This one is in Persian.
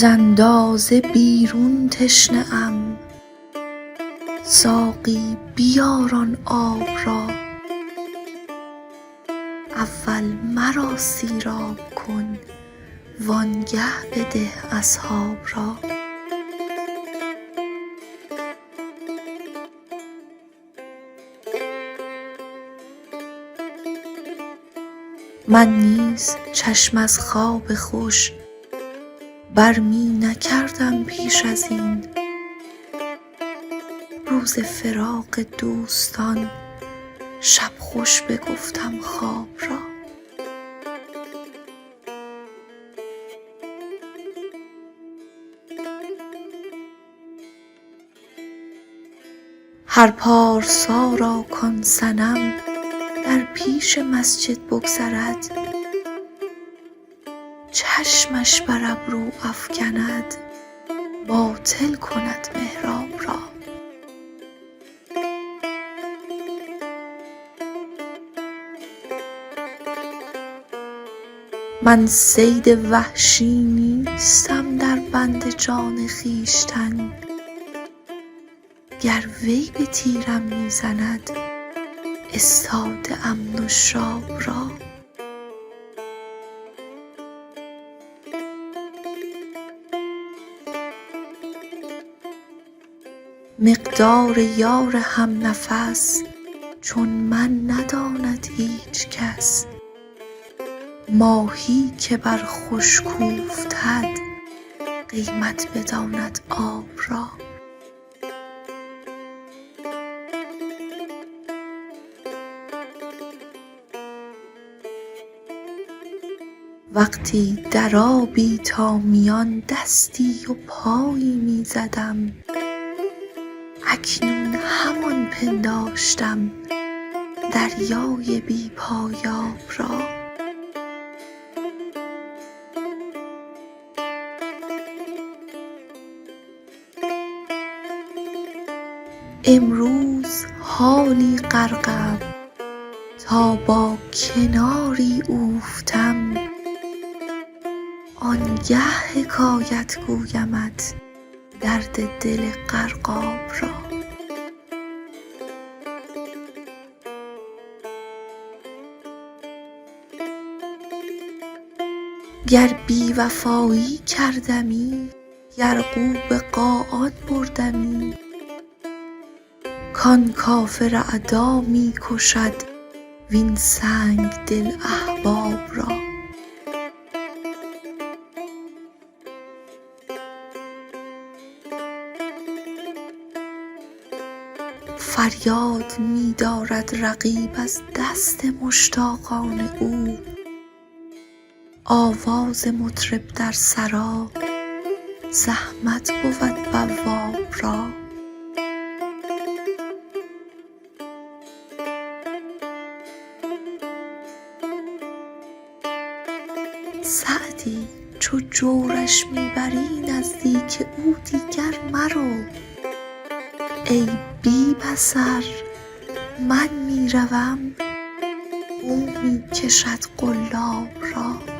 زاندازه بیرون تشنه ام، ساقی بیار آن آب را. اول مرا سیراب کن وانگه بده اصحاب را. من نیز چشم از خواب خوش بر می نکردم پیش از این، روز فراق دوستان شب خوش بگفتم خواب را. هر پارسا را کان صنم در پیش مسجد بگذرد، چشمش بر ابرو افکند باطل کند محراب را. من صید وحشی نیستم در بند جان خویشتن، گر وی به تیرم می زند استاده ام نشاب را. مقدار یار هم نفس چون من نداند هیچ کس، ماهی که بر خشک اوفتد قیمت بداند آب را. وقتی در آبی تا میان دستی و پایی می زدم، اکنون همان پنداشتم دریای بی پایاب را. امروز حالی غرقم تا با کناری اوفتم، آنگه حکایت گویمت درد دل غرقاب را. گر بی وفایی کردمی یرغو قاآن بردمی، کان کافر اعدا می کشد وین سنگ دل احباب را. فریاد می دارد رقیب از دست مشتاقان او، آواز مطرب در سرا زحمت بود بواب را. سعدی چو جورش می بری نزدیک او دیگر مرو، ای بی بصر من می روم او می کشد قلاب را.